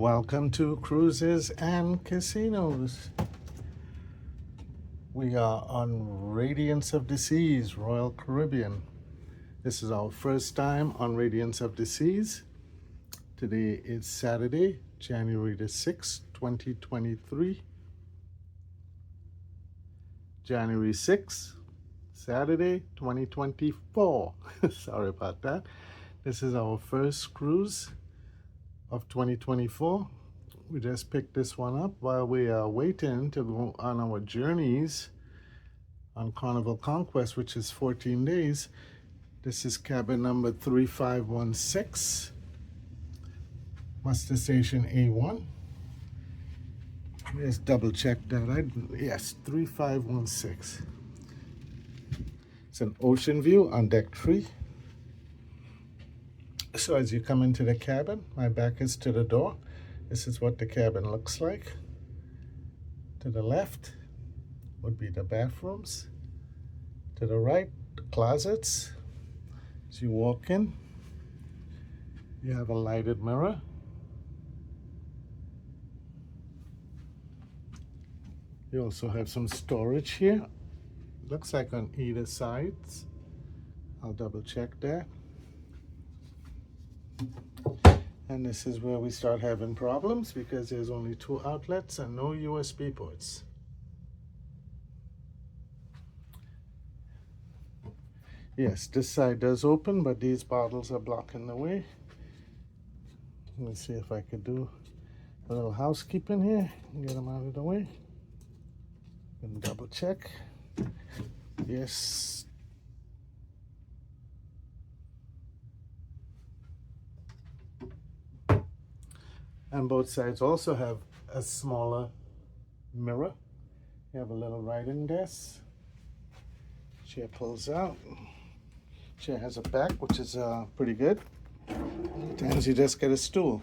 Welcome to Cruises and Casinos. We are on Radiance of the Seas, Royal Caribbean. This is our first time on Radiance of the Seas. Today is Saturday, January the 6th, 2023. January 6th, Saturday, 2024. Sorry about that. This is our first cruise of 2024. We just picked this one up while we are waiting to go on our journeys on Carnival Conquest, which is 14 days. This is cabin number 3516, muster station A1. Let's double check that. Yes, 3516. It's an ocean view on deck 3. So as you come into the cabin, my back is to the door. This is what the cabin looks like. To the left would be the bathrooms. To the right, the closets. As you walk in, you have a lighted mirror. You also have some storage here. Looks like on either sides. I'll double check that. And this is where we start having problems because there's only 2 outlets and no USB ports. Yes, this side does open, but these bottles are blocking the way. Let me see if I could do a little housekeeping here and get them out of the way. And double check. Yes. And both sides also have a smaller mirror. You have a little writing desk. Chair pulls out. Chair has a back, which is pretty good. Sometimes you just get a stool.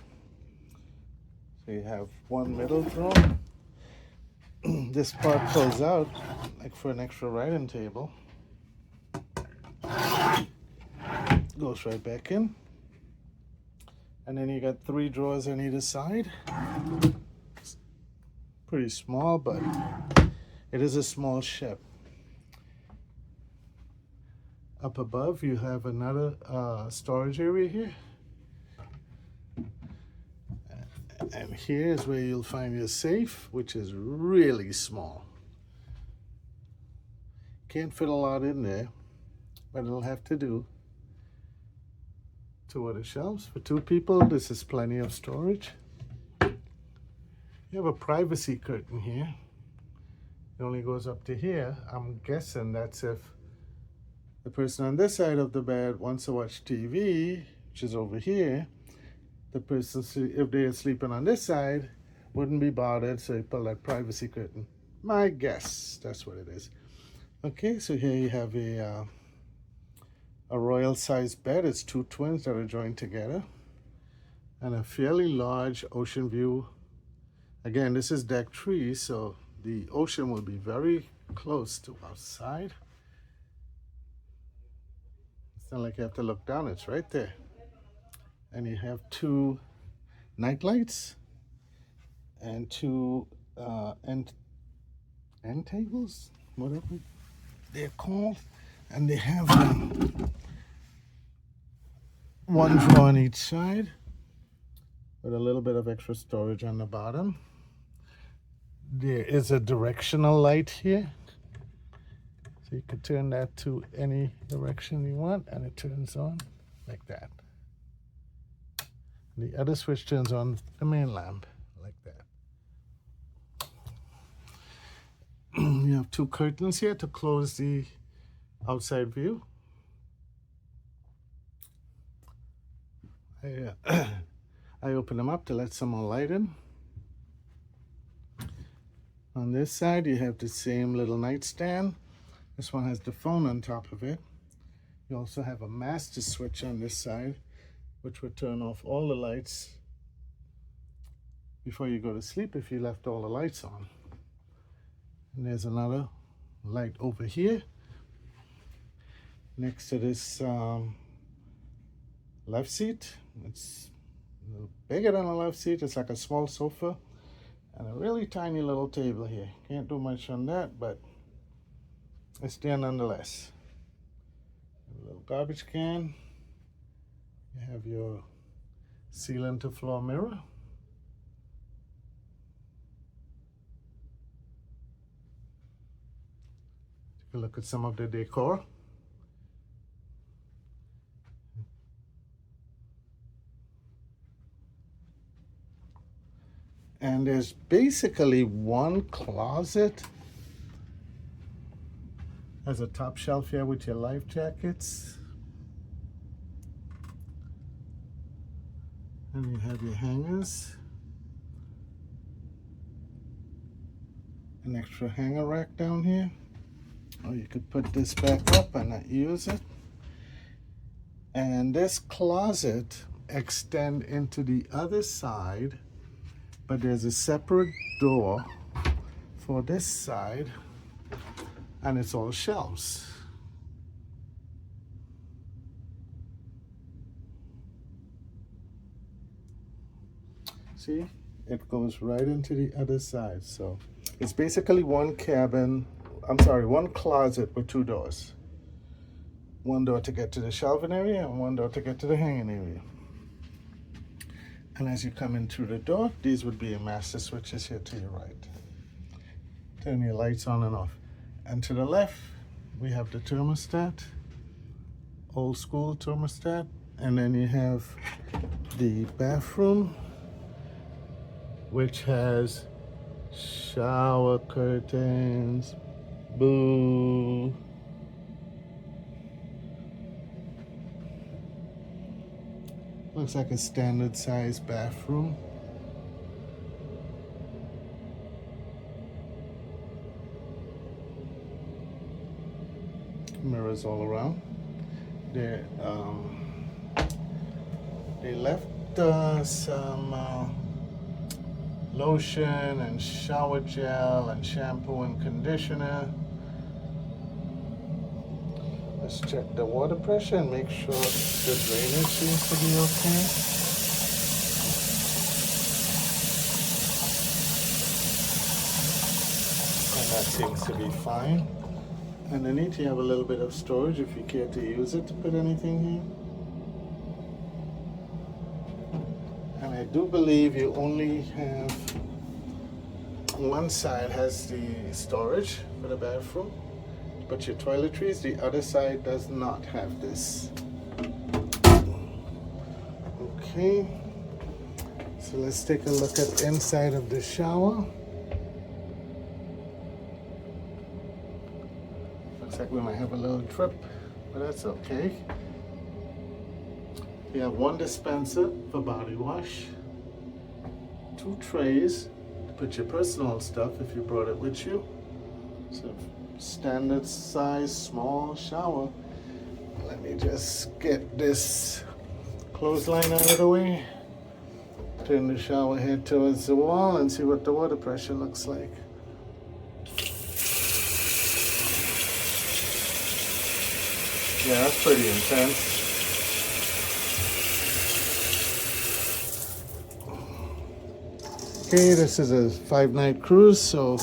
So you have one middle throne. This part pulls out, like for an extra writing table. Goes right back in. And then you got 3 drawers on either side. It's pretty small, but it is a small ship. Up above, you have another storage area here. And here is where you'll find your safe, which is really small. Can't fit a lot in there, but it'll have to do. 2 other shelves for 2 people. This is plenty of storage. You have a privacy curtain here. It only goes up to here. I'm guessing that's if the person on this side of the bed wants to watch TV, which is over here. The person, if they are sleeping on this side, wouldn't be bothered, so you pull that privacy curtain. My guess, that's what it is. Okay, so here you have a royal sized bed. It's 2 twins that are joined together, and a fairly large ocean view. Again, this is deck 3, so the ocean will be very close to outside. It's not like you have to look down, it's right there. And you have 2 night lights and 2 end tables, whatever they're called, and they have 1 drawer on each side with a little bit of extra storage on the bottom. There is a directional light here, so you could turn that to any direction you want, and it turns on like that. The other switch turns on the main lamp like that. You have 2 curtains here to close the outside view. I open them up to let some more light in. On this side, you have the same little nightstand. This one has the phone on top of it. You also have a master switch on this side, which would turn off all the lights before you go to sleep if you left all the lights on. And there's another light over here next to this left seat. It's A little bigger than a love seat. It's like a small sofa. And a really tiny little table here. Can't do much on that, but it's there nonetheless. A little garbage can. You have your ceiling to floor mirror. Take a look at some of the decor. And there's basically one closet. There's a top shelf here with your life jackets. And you have your hangers. An extra hanger rack down here. Or you could put this back up and not use it. And this closet extends into the other side, but there's a separate door for this side, and it's all shelves. See, it goes right into the other side. So it's basically one closet with two doors. One door to get to the shelving area and one door to get to the hanging area. And as you come in through the door, these would be your master switches here to your right. Turn your lights on and off. And to the left, we have the thermostat, old school thermostat. And then you have the bathroom, which has shower curtains, boo. Looks like a standard size bathroom. Mirrors all around. They left some lotion and shower gel and shampoo and conditioner. Let's check the water pressure and make sure the drainage seems to be okay. And that seems to be fine. Underneath you have a little bit of storage if you care to use it to put anything here. And I do believe you only have one side has the storage for the bathroom, but your toiletries, the other side does not have this. Okay, so let's take a look at the inside of the shower. Looks like we might have a little drip, but that's okay. You have one dispenser for body wash, two trays to put your personal stuff if you brought it with you. So standard size small shower. Let me just get this clothesline out of the way. Turn the shower head towards the wall and see what the water pressure looks like. Yeah, that's pretty intense. Okay, this is a 5-night cruise, so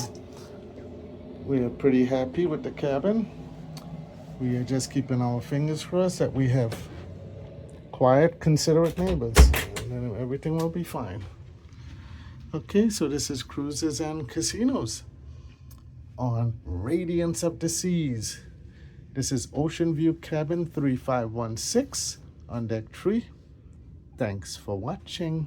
we are pretty happy with the cabin. We are just keeping our fingers crossed that we have quiet, considerate neighbors, and then everything will be fine. Okay, so this is Cruises and Casinos on Radiance of the Seas. This is Ocean View Cabin 3516 on deck 3. Thanks for watching.